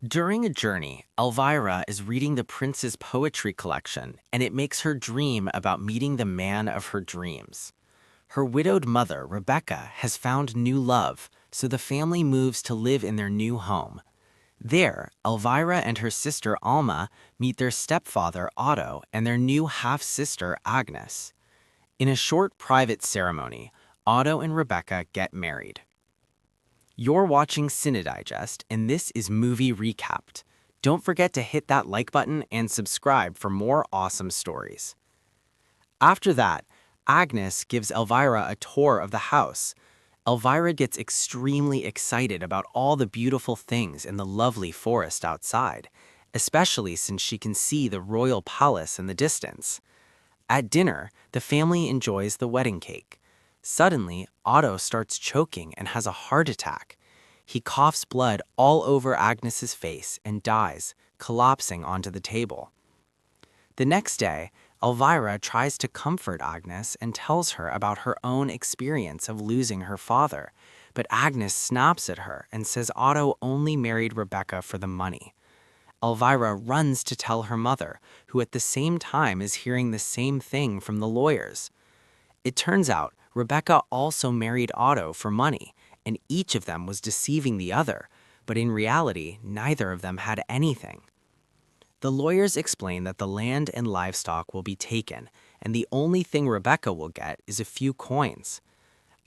During a journey, Elvira is reading the prince's poetry collection, and it makes her dream about meeting the man of her dreams. Her widowed mother, Rebecca, has found new love, so the family moves to live in their new home. There, Elvira and her sister Alma meet their stepfather Otto and their new half-sister Agnes. In a short private ceremony, Otto and Rebecca get married. You're watching Cinedigest, and this is Movie Recapped. Don't forget to hit that like button and subscribe for more awesome stories. After that, Agnes gives Elvira a tour of the house. Elvira gets extremely excited about all the beautiful things in the lovely forest outside, especially since she can see the royal palace in the distance. At dinner, the family enjoys the wedding cake. Suddenly, Otto starts choking and has a heart attack. He coughs blood all over Agnes's face and dies, collapsing onto the table. The next day, Elvira tries to comfort Agnes and tells her about her own experience of losing her father, but Agnes snaps at her and says Otto only married Rebecca for the money. Elvira runs to tell her mother, who at the same time is hearing the same thing from the lawyers. It turns out Rebecca also married Otto for money, and each of them was deceiving the other, but in reality, neither of them had anything. The lawyers explain that the land and livestock will be taken, and the only thing Rebecca will get is a few coins.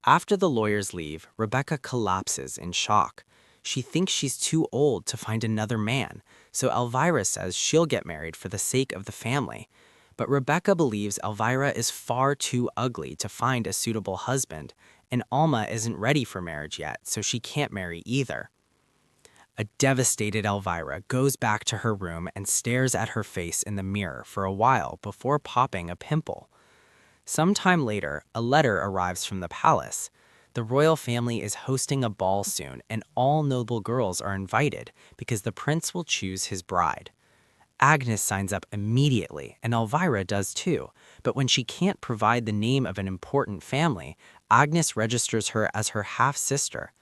After the lawyers leave, Rebecca collapses in shock. She thinks she's too old to find another man, so Elvira says she'll get married for the sake of the family. But Rebecca believes Elvira is far too ugly to find a suitable husband, and Alma isn't ready for marriage yet, so she can't marry either. A devastated Elvira goes back to her room and stares at her face in the mirror for a while before popping a pimple. Sometime later, a letter arrives from the palace. The royal family is hosting a ball soon, and all noble girls are invited because the prince will choose his bride. Agnes signs up immediately, and Elvira does too, but when she can't provide the name of an important family, Agnes registers her as her half-sister.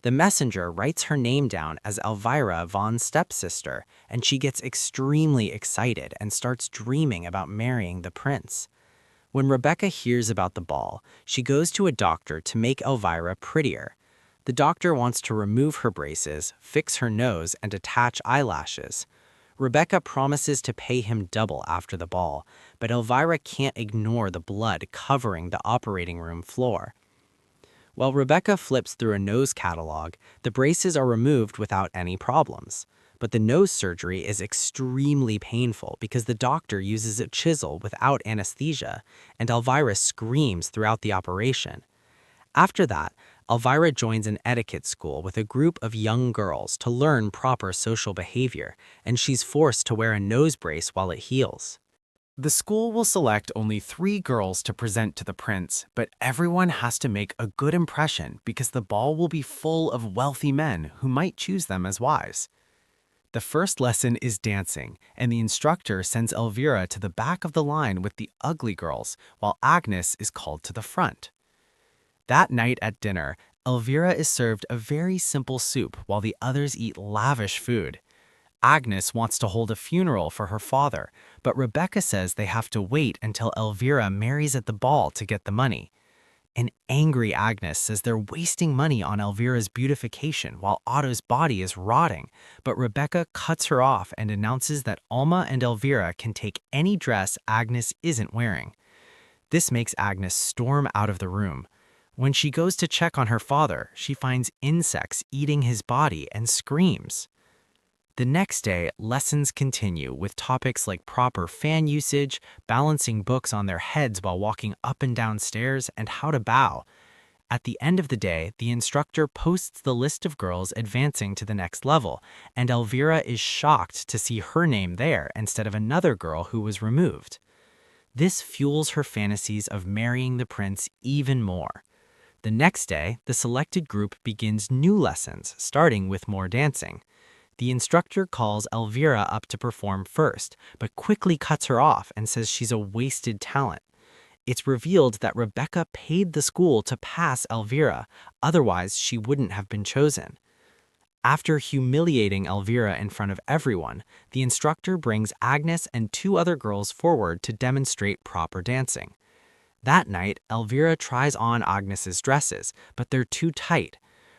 The messenger writes her name down as Elvira von Stepsister, and she gets extremely excited and starts dreaming about marrying the prince. When Rebecca hears about the ball, she goes to a doctor to make Elvira prettier. The doctor wants to remove her braces, fix her nose, and attach eyelashes. Rebecca promises to pay him double after the ball, but Elvira can't ignore the blood covering the operating room floor. While Rebecca flips through a nose catalog, the braces are removed without any problems. But the nose surgery is extremely painful because the doctor uses a chisel without anesthesia, and Elvira screams throughout the operation. After that, Elvira joins an etiquette school with a group of young girls to learn proper social behavior, and she's forced to wear a nose brace while it heals. The school will select only 3 girls to present to the prince, but everyone has to make a good impression because the ball will be full of wealthy men who might choose them as wives. The first lesson is dancing, and the instructor sends Elvira to the back of the line with the ugly girls, while Agnes is called to the front. That night at dinner, Elvira is served a very simple soup while the others eat lavish food. Agnes wants to hold a funeral for her father, but Rebecca says they have to wait until Elvira marries at the ball to get the money. An angry Agnes says they're wasting money on Elvira's beautification while Otto's body is rotting, but Rebecca cuts her off and announces that Alma and Elvira can take any dress Agnes isn't wearing. This makes Agnes storm out of the room. When she goes to check on her father, she finds insects eating his body and screams. The next day, lessons continue with topics like proper fan usage, balancing books on their heads while walking up and down stairs, and how to bow. At the end of the day, the instructor posts the list of girls advancing to the next level, and Elvira is shocked to see her name there instead of another girl who was removed. This fuels her fantasies of marrying the prince even more. The next day, the selected group begins new lessons, starting with more dancing. The instructor calls Elvira up to perform first, but quickly cuts her off and says she's a wasted talent. It's revealed that Rebecca paid the school to pass Elvira, otherwise she wouldn't have been chosen. After humiliating Elvira in front of everyone, the instructor brings Agnes and 2 other girls forward to demonstrate proper dancing. That night, Elvira tries on Agnes's dresses, but they're too tight.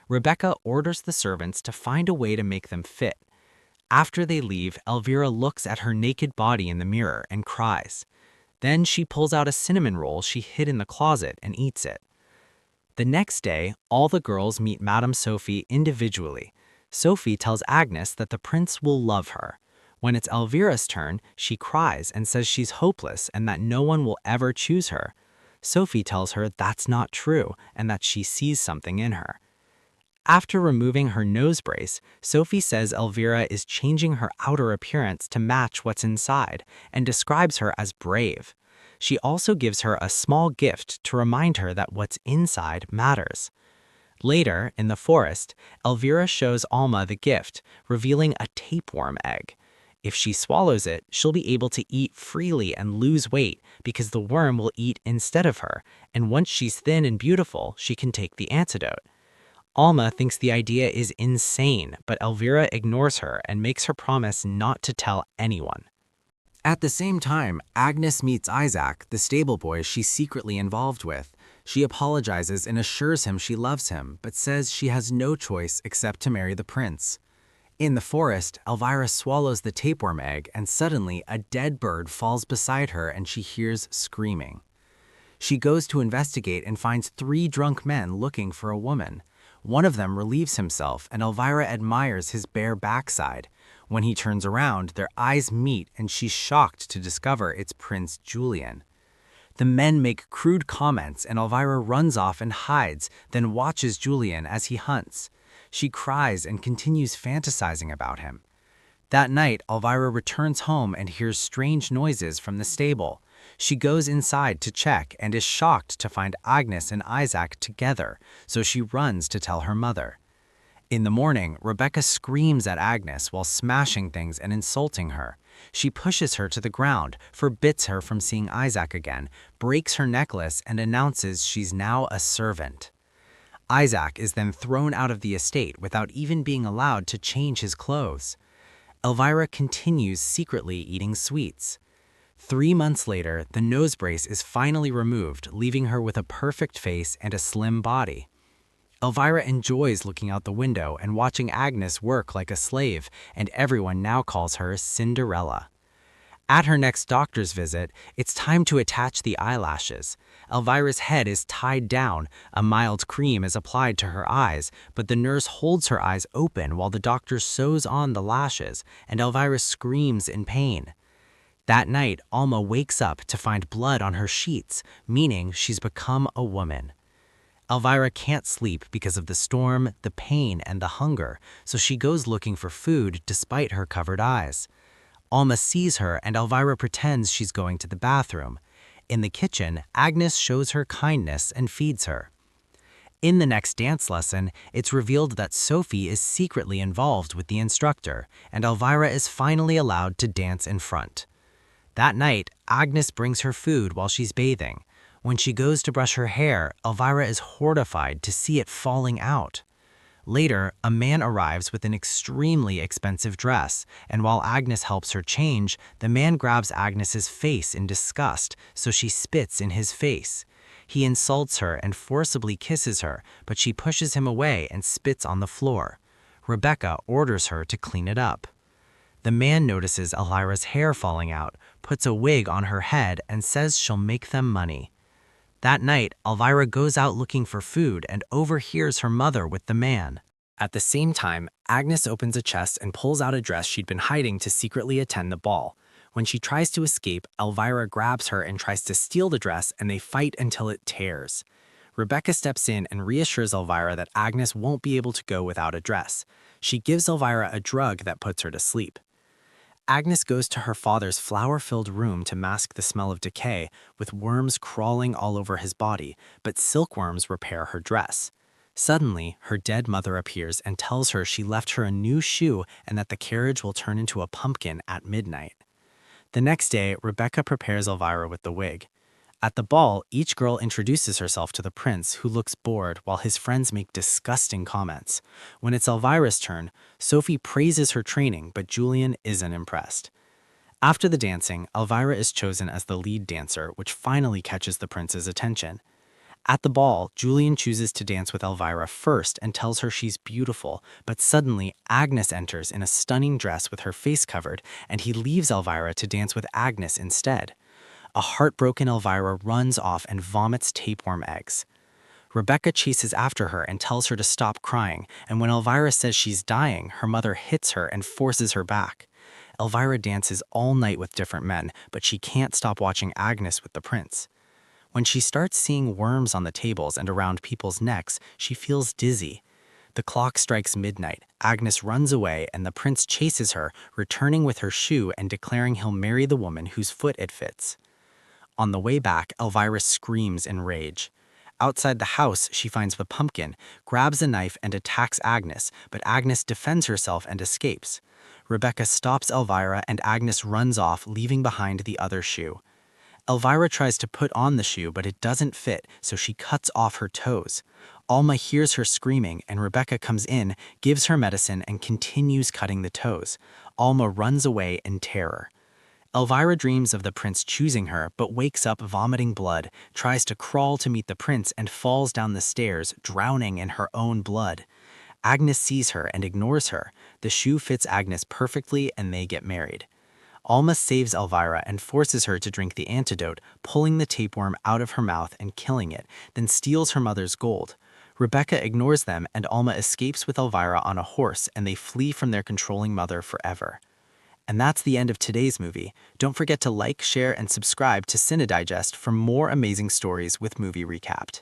Rebecca orders the servants to find a way to make them fit. After they leave, Elvira looks at her naked body in the mirror and cries. Then she pulls out a cinnamon roll she hid in the closet and eats it. The next day, all the girls meet Madame Sophie individually. Sophie tells Agnes that the prince will love her. When it's Elvira's turn, she cries and says she's hopeless and that no one will ever choose her. Sophie tells her that's not true and that she sees something in her. After removing her nose brace, Sophie says Elvira is changing her outer appearance to match what's inside and describes her as brave. She also gives her a small gift to remind her that what's inside matters. Later, in the forest, Elvira shows Alma the gift, revealing a tapeworm egg. If she swallows it, she'll be able to eat freely and lose weight because the worm will eat instead of her, and once she's thin and beautiful, she can take the antidote. Alma thinks the idea is insane, but Elvira ignores her and makes her promise not to tell anyone. At the same time, Agnes meets Isaac, the stable boy she's secretly involved with. She apologizes and assures him she loves him, but says she has no choice except to marry the prince. In the forest, Elvira swallows the tapeworm egg and suddenly a dead bird falls beside her and she hears screaming. She goes to investigate and finds 3 drunk men looking for a woman. One of them relieves himself and Elvira admires his bare backside. When he turns around, their eyes meet and she's shocked to discover it's Prince Julian. The men make crude comments and Elvira runs off and hides, then watches Julian as he hunts. She cries and continues fantasizing about him. That night, Elvira returns home and hears strange noises from the stable. She goes inside to check and is shocked to find Agnes and Isaac together, so she runs to tell her mother. In the morning, Rebecca screams at Agnes while smashing things and insulting her. She pushes her to the ground, forbids her from seeing Isaac again, breaks her necklace, and announces she's now a servant. Isaac is then thrown out of the estate without even being allowed to change his clothes. Elvira continues secretly eating sweets. 3 months later, the nose brace is finally removed, leaving her with a perfect face and a slim body. Elvira enjoys looking out the window and watching Agnes work like a slave, and everyone now calls her Cinderella. At her next doctor's visit, it's time to attach the eyelashes. Elvira's head is tied down, a mild cream is applied to her eyes, but the nurse holds her eyes open while the doctor sews on the lashes, and Elvira screams in pain. That night, Alma wakes up to find blood on her sheets, meaning she's become a woman. Elvira can't sleep because of the storm, the pain, and the hunger, so she goes looking for food despite her covered eyes. Alma sees her and Elvira pretends she's going to the bathroom. In the kitchen, Agnes shows her kindness and feeds her. In the next dance lesson, it's revealed that Sophie is secretly involved with the instructor, and Elvira is finally allowed to dance in front. That night, Agnes brings her food while she's bathing. When she goes to brush her hair, Elvira is horrified to see it falling out. Later, a man arrives with an extremely expensive dress, and while Agnes helps her change, the man grabs Agnes's face in disgust, so she spits in his face. He insults her and forcibly kisses her, but she pushes him away and spits on the floor. Rebecca orders her to clean it up. The man notices Elvira's hair falling out, puts a wig on her head, and says she'll make them money. That night, Elvira goes out looking for food and overhears her mother with the man. At the same time, Agnes opens a chest and pulls out a dress she'd been hiding to secretly attend the ball. When she tries to escape, Elvira grabs her and tries to steal the dress, and they fight until it tears. Rebecca steps in and reassures Elvira that Agnes won't be able to go without a dress. She gives Elvira a drug that puts her to sleep. Agnes goes to her father's flower-filled room to mask the smell of decay, with worms crawling all over his body, but silkworms repair her dress. Suddenly, her dead mother appears and tells her she left her a new shoe and that the carriage will turn into a pumpkin at midnight. The next day, Rebecca prepares Elvira with the wig. At the ball, each girl introduces herself to the prince, who looks bored while his friends make disgusting comments. When it's Elvira's turn, Sophie praises her training, but Julian isn't impressed. After the dancing, Elvira is chosen as the lead dancer, which finally catches the prince's attention. At the ball, Julian chooses to dance with Elvira first and tells her she's beautiful, but suddenly Agnes enters in a stunning dress with her face covered, and he leaves Elvira to dance with Agnes instead. A heartbroken Elvira runs off and vomits tapeworm eggs. Rebecca chases after her and tells her to stop crying, and when Elvira says she's dying, her mother hits her and forces her back. Elvira dances all night with different men, but she can't stop watching Agnes with the prince. When she starts seeing worms on the tables and around people's necks, she feels dizzy. The clock strikes midnight, Agnes runs away, and the prince chases her, returning with her shoe and declaring he'll marry the woman whose foot it fits. On the way back, Elvira screams in rage. Outside the house, she finds the pumpkin, grabs a knife, and attacks Agnes, but Agnes defends herself and escapes. Rebecca stops Elvira, and Agnes runs off, leaving behind the other shoe. Elvira tries to put on the shoe, but it doesn't fit, so she cuts off her toes. Alma hears her screaming, and Rebecca comes in, gives her medicine, and continues cutting the toes. Alma runs away in terror. Elvira dreams of the prince choosing her, but wakes up vomiting blood, tries to crawl to meet the prince, and falls down the stairs, drowning in her own blood. Agnes sees her and ignores her. The shoe fits Agnes perfectly, and they get married. Alma saves Elvira and forces her to drink the antidote, pulling the tapeworm out of her mouth and killing it, then steals her mother's gold. Rebecca ignores them, and Alma escapes with Elvira on a horse, and they flee from their controlling mother forever. And that's the end of today's movie. Don't forget to like, share, and subscribe to Cinedigest for more amazing stories with Movie Recapped.